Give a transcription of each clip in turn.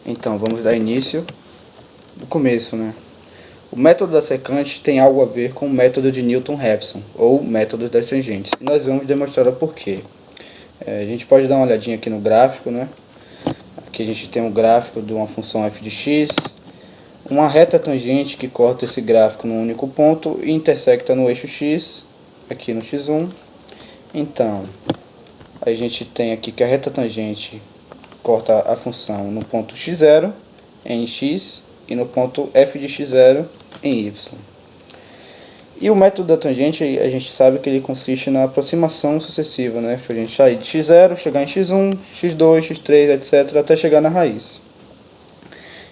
Então, vamos dar início do começo, né? O método da secante tem algo a ver com o método de Newton-Raphson, ou método das tangentes. E nós vamos demonstrar o porquê. A gente pode dar uma olhadinha aqui no gráfico, né? Aqui a gente tem um gráfico de uma função f de x, uma reta tangente que corta esse gráfico num único ponto e intersecta no eixo x, aqui no x1. Então, a gente tem aqui que a reta tangente corta a função no ponto x0 em x e no ponto f de x0 em y. E o método da tangente, a gente sabe que ele consiste na aproximação sucessiva, né? A gente sair de x0, chegar em x1, x2, x3, etc, até chegar na raiz.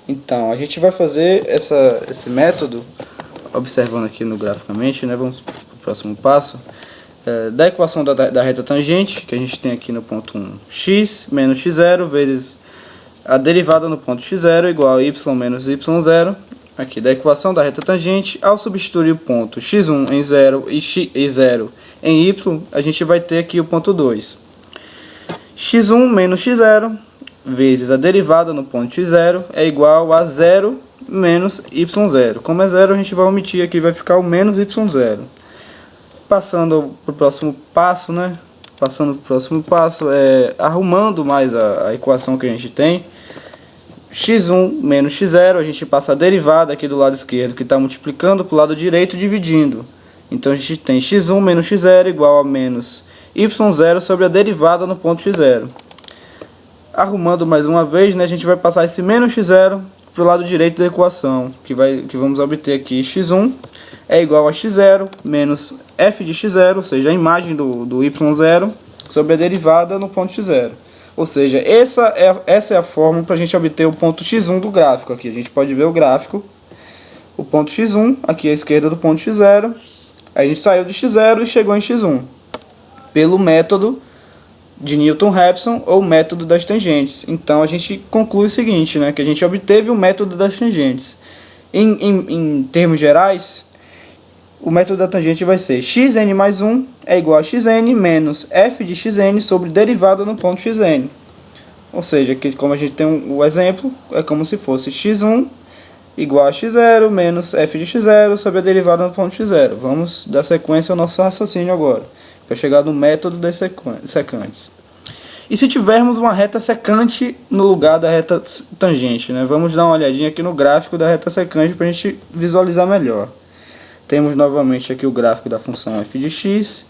Então, a gente vai fazer esse método, observando aqui no graficamente, né? Vamos para o próximo passo. Da equação da reta tangente, que a gente tem aqui no ponto 1, x menos x0 vezes a derivada no ponto x0 igual a y menos y0. Aqui da equação da reta tangente, ao substituir o ponto x1 em 0 e 0 em y, a gente vai ter aqui o ponto 2. x1 menos x0 vezes a derivada no ponto x0 é igual a 0 menos y0. Como é 0, a gente vai omitir aqui, vai ficar o menos y0. Passando para o próximo passo, né? Arrumando mais a equação que a gente tem. x1 menos x0, a gente passa a derivada aqui do lado esquerdo, que está multiplicando para o lado direito, dividindo. Então a gente tem x1 menos x0 igual a menos y0 sobre a derivada no ponto x0. Arrumando mais uma vez, né, a gente vai passar esse menos x0 para o lado direito da equação, que vamos obter aqui x1 é igual a x0 menos f de x0, ou seja, a imagem do y0 sobre a derivada no ponto x0. Ou seja, essa é a fórmula para a gente obter o ponto x1 do gráfico. Aqui a gente pode ver o gráfico, o ponto x1, aqui à esquerda do ponto x0. Aí a gente saiu de x0 e chegou em x1, pelo método de Newton-Raphson ou método das tangentes. Então a gente conclui o seguinte, né, que a gente obteve o método das tangentes. Em termos gerais, o método da tangente vai ser xn mais 1 é igual a xn menos f de xn sobre derivada no ponto xn. Ou seja, que como a gente tem o exemplo, é como se fosse x1 igual a x0 menos f de x0 sobre a derivada no ponto x0. Vamos dar sequência ao nosso raciocínio agora, para chegar no método das secantes. E se tivermos uma reta secante no lugar da reta tangente, né? Vamos dar uma olhadinha aqui no gráfico da reta secante para a gente visualizar melhor. Temos novamente aqui o gráfico da função f de x.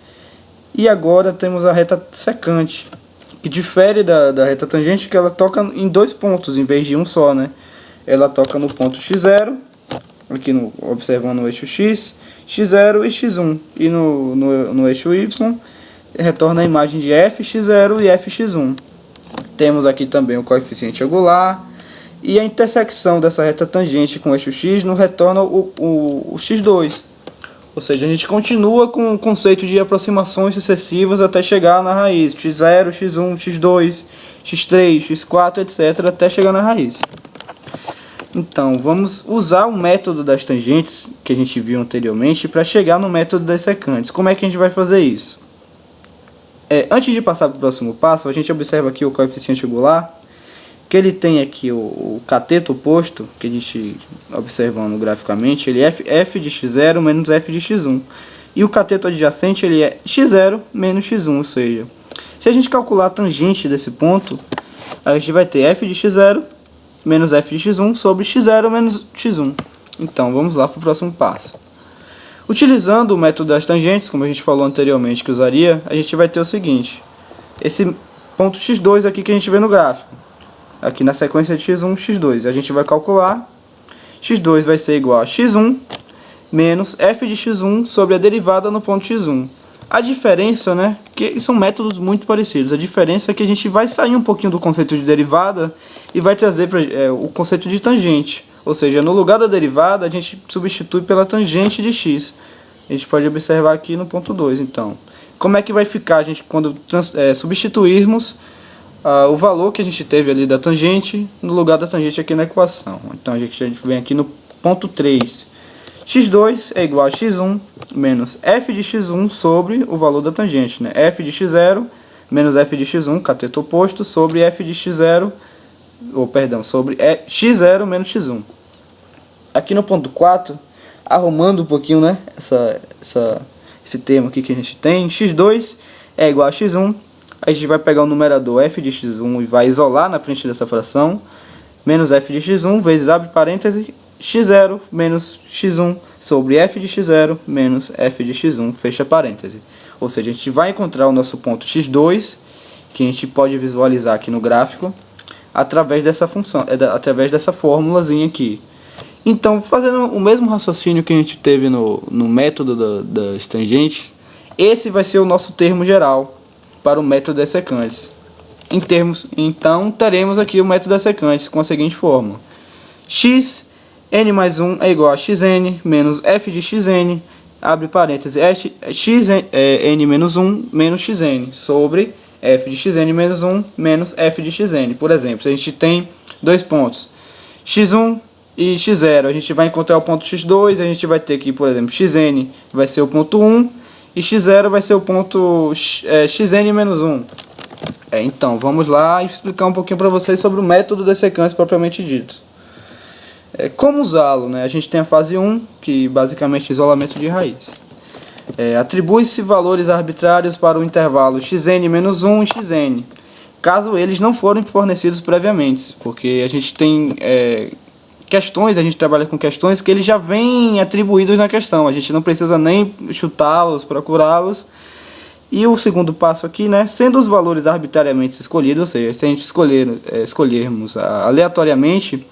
E agora temos a reta secante, que difere da reta tangente, que ela toca em dois pontos, em vez de um só, né? Ela toca no ponto x0, aqui observando o eixo x, x0 e x1. E no eixo y, retorna a imagem de fx0 e fx1. Temos aqui também o coeficiente angular. E a intersecção dessa reta tangente com o eixo x nos retorna o x2. Ou seja, a gente continua com o conceito de aproximações sucessivas até chegar na raiz. x0, x1, x2, x3, x4, etc. até chegar na raiz. Então, vamos usar o método das tangentes que a gente viu anteriormente para chegar no método das secantes. Como é que a gente vai fazer isso? Antes de passar para o próximo passo, a gente observa aqui o coeficiente angular, que ele tem aqui o cateto oposto, que a gente observando graficamente, ele é f de x0 menos f de x1. E o cateto adjacente ele é x0 menos x1, ou seja, se a gente calcular a tangente desse ponto, a gente vai ter f de x0 menos f de x1 sobre x0 menos x1. Então, vamos lá para o próximo passo. Utilizando o método das tangentes, como a gente falou anteriormente que usaria, a gente vai ter o seguinte, esse ponto x2 aqui que a gente vê no gráfico. Aqui na sequência de x1, x2. A gente vai calcular. x2 vai ser igual a x1 menos f de x1 sobre a derivada no ponto x1. A diferença, né, que são métodos muito parecidos. A diferença é que a gente vai sair um pouquinho do conceito de derivada e vai trazer o conceito de tangente. Ou seja, no lugar da derivada, a gente substitui pela tangente de x. A gente pode observar aqui no ponto 2, então. Como é que vai ficar a gente quando substituirmos o valor que a gente teve ali da tangente no lugar da tangente aqui na equação? Então a gente vem aqui no ponto 3. x2 é igual a x1 menos f de x1 sobre o valor da tangente, né? f de x0 menos f de x1, cateto oposto, sobre f de x0 sobre x0 menos x1. Aqui no ponto 4, arrumando um pouquinho, né, esse termo aqui que a gente tem, x2 é igual a x1, a gente vai pegar o numerador f de x1 e vai isolar na frente dessa fração, menos f de x1 vezes, abre parêntese, x0 menos x1 sobre f de x0 menos f de x1, fecha parêntese. Ou seja, a gente vai encontrar o nosso ponto x2, que a gente pode visualizar aqui no gráfico, através dessa função, através dessa formulazinha aqui. Então, fazendo o mesmo raciocínio que a gente teve no método das tangentes, esse vai ser o nosso termo geral para o método das secantes. Então, teremos aqui o método das secantes com a seguinte fórmula: x n mais 1 é igual a xn menos f de xn, abre parênteses, xn menos 1 menos xn, sobre f de xn menos 1 menos f de xn. Por exemplo, se a gente tem dois pontos, x1 e x0, a gente vai encontrar o ponto x2, a gente vai ter aqui, por exemplo, xn vai ser o ponto 1 e x0 vai ser o ponto xn menos 1. Então, vamos lá explicar um pouquinho para vocês sobre o método das secâncias propriamente dito. Como usá-lo, né? A gente tem a fase 1, que basicamente é isolamento de raiz. Atribui-se valores arbitrários para o intervalo xn menos 1 e xn, caso eles não forem fornecidos previamente, porque a gente tem questões, a gente trabalha com questões que eles já vêm atribuídos na questão, a gente não precisa nem chutá-los, procurá-los. E o segundo passo aqui, né, sendo os valores arbitrariamente escolhidos, ou seja, se a gente escolhermos aleatoriamente,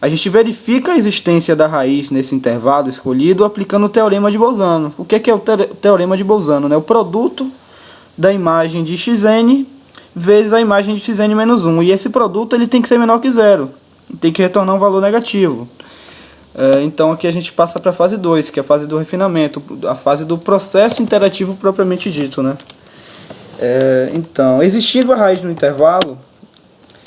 a gente verifica a existência da raiz nesse intervalo escolhido aplicando o teorema de Bolzano. O que é o teorema de Bolzano? Né? O produto da imagem de xn vezes a imagem de xn menos 1. E esse produto ele tem que ser menor que zero. Tem que retornar um valor negativo. Então aqui a gente passa para a fase 2, que é a fase do refinamento, a fase do processo interativo propriamente dito. Né? Então, existindo a raiz no intervalo,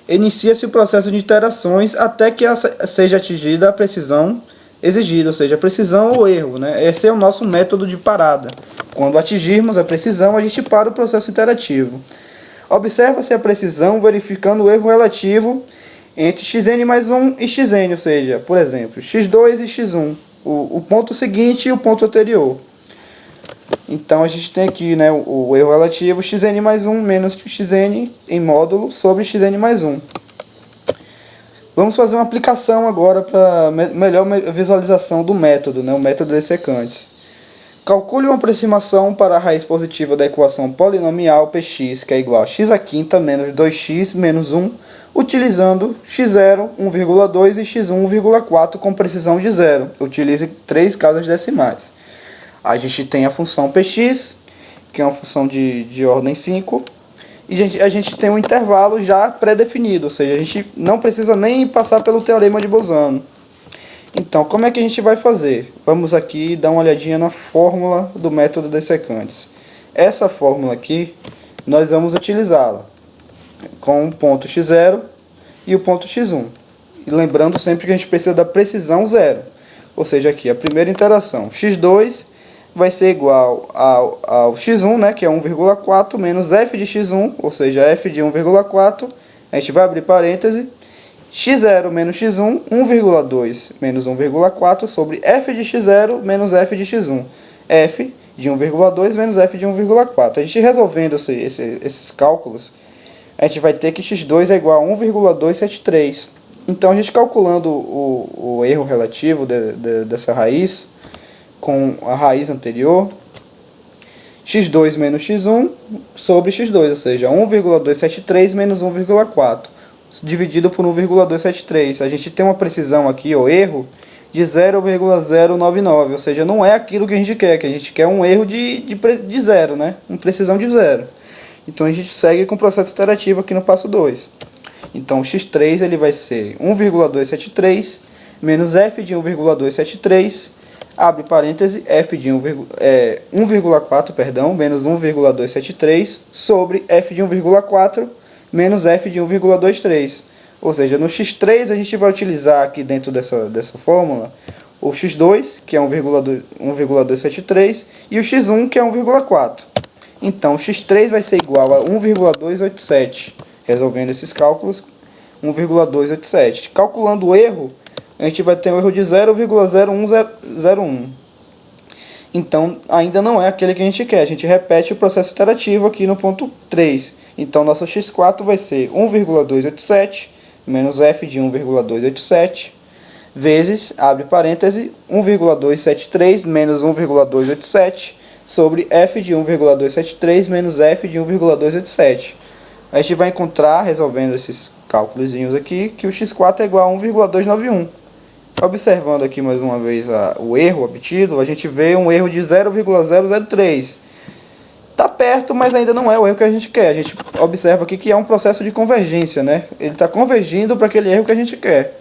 inicia-se o processo de iterações até que seja atingida a precisão exigida, ou seja, a precisão ou erro. Né? Esse é o nosso método de parada. Quando atingirmos a precisão, a gente para o processo iterativo. Observa-se a precisão verificando o erro relativo entre xn mais 1 e xn, ou seja, por exemplo, x2 e x1, o ponto seguinte e o ponto anterior. Então a gente tem aqui, né, o erro relativo xn mais 1 menos xn em módulo sobre xn mais 1. Vamos fazer uma aplicação agora para melhor visualização do método, né, o método das secantes. Calcule uma aproximação para a raiz positiva da equação polinomial px, que é igual a x à quinta menos 2x menos 1, utilizando x0, 1,2 e x1, 1,4 com precisão de zero. Utilize 3 casas decimais. A gente tem a função px, que é uma função de ordem 5, e a gente tem um intervalo já pré-definido, ou seja, a gente não precisa nem passar pelo teorema de Bolzano. Então, como é que a gente vai fazer? Vamos aqui dar uma olhadinha na fórmula do método das secantes. Essa fórmula aqui, nós vamos utilizá-la com o ponto x0 e o ponto x1. E lembrando sempre que a gente precisa da precisão zero. Ou seja, aqui a primeira interação, x2 vai ser igual ao x1, né, que é 1,4, menos f de x1, ou seja, f de 1,4, a gente vai abrir parêntese, x0 menos x1, 1,2 menos 1,4 sobre f de x0 menos f de x1, f de 1,2 menos f de 1,4. A gente resolvendo esses cálculos, a gente vai ter que x2 é igual a 1,273. Então, a gente calculando o erro relativo dessa raiz com a raiz anterior, x2 menos x1 sobre x2, ou seja, 1,273 menos 1,4, dividido por 1,273. A gente tem uma precisão aqui, o erro, de 0,099, ou seja, não é aquilo que a gente quer um erro de zero, né? Uma precisão de zero. Então a gente segue com o processo iterativo aqui no passo 2. Então o x3 ele vai ser 1,273 menos f de 1,273, abre parêntese, f de 1,4, perdão, menos 1,273 sobre f de 1,4 menos f de 1,23. Ou seja, no x3 a gente vai utilizar aqui dentro dessa fórmula o x2, que é 1,273, e o x1, que é 1,4. Então, o x3 vai ser igual a 1,287. Resolvendo esses cálculos, 1,287. Calculando o erro, a gente vai ter um erro de 0,0101. Então, ainda não é aquele que a gente quer. A gente repete o processo iterativo aqui no ponto 3. Então, nosso x4 vai ser 1,287 menos f de 1,287 vezes, abre parêntese, 1,273 menos 1,287 sobre f de 1,273 menos f de 1,287. A gente vai encontrar, resolvendo esses cálculos aqui, que o x4 é igual a 1,291. Observando aqui mais uma vez o erro obtido, a gente vê um erro de 0,003. Está perto, mas ainda não é o erro que a gente quer. A gente observa aqui que é um processo de convergência, né? Ele está convergindo para aquele erro que a gente quer.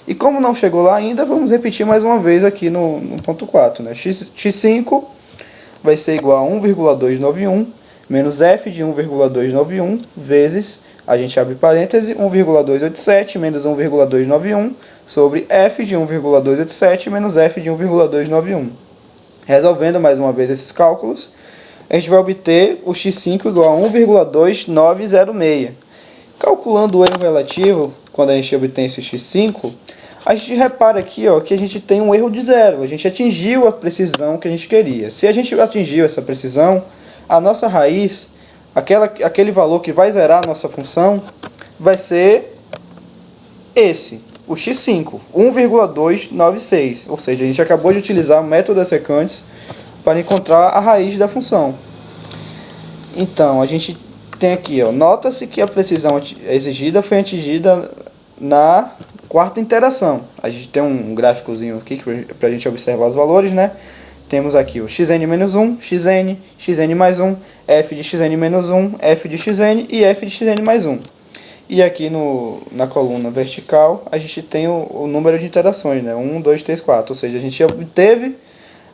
E como não chegou lá ainda, vamos repetir mais uma vez aqui no ponto 4. Né? X5 vai ser igual a 1,291 menos f de 1,291 vezes, a gente abre parêntese, 1,287 menos 1,291 sobre f de 1,287 menos f de 1,291. Resolvendo mais uma vez esses cálculos, a gente vai obter o x5 igual a 1,2906. Calculando o erro relativo, quando a gente obtém esse x5, a gente repara aqui que a gente tem um erro de zero. A gente atingiu a precisão que a gente queria. Se a gente atingiu essa precisão, a nossa raiz, aquele valor que vai zerar a nossa função, vai ser esse, o x5, 1,296. Ou seja, a gente acabou de utilizar o método assecantes para encontrar a raiz da função. Então, a gente tem aqui, nota-se que a precisão exigida foi atingida na quarta interação. A gente tem um gráficozinho aqui para a gente observar os valores, né? Temos aqui o xn-1, xn mais 1, f de xn-1, f de xn e f de xn mais 1. E aqui na coluna vertical a gente tem o número de interações, né? 1, 2, 3, 4. Ou seja, a gente obteve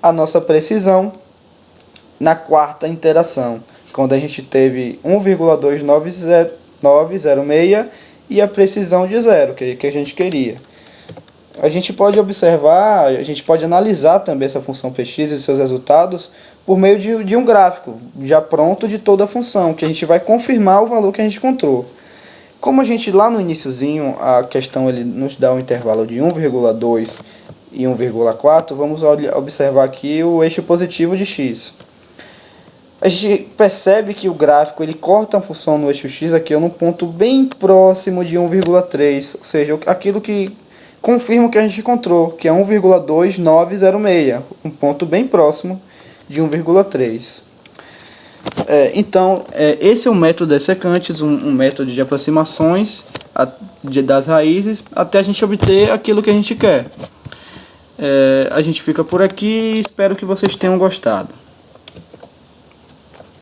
a nossa precisão na quarta interação, quando a gente teve 1,29906 e a precisão de zero, que a gente queria. A gente pode observar, a gente pode analisar também essa função px e seus resultados por meio de um gráfico já pronto de toda a função, que a gente vai confirmar o valor que a gente encontrou. Como a gente lá no iniciozinho, a questão ele nos dá um intervalo de 1,2 e 1,4, vamos observar aqui o eixo positivo de x. A gente percebe que o gráfico ele corta a função no eixo x aqui num ponto bem próximo de 1,3, ou seja, aquilo que confirma o que a gente encontrou, que é 1,2906, um ponto bem próximo de 1,3. Então, esse é um método assecantes, um método de aproximações das raízes até a gente obter aquilo que a gente quer. A gente fica por aqui e espero que vocês tenham gostado.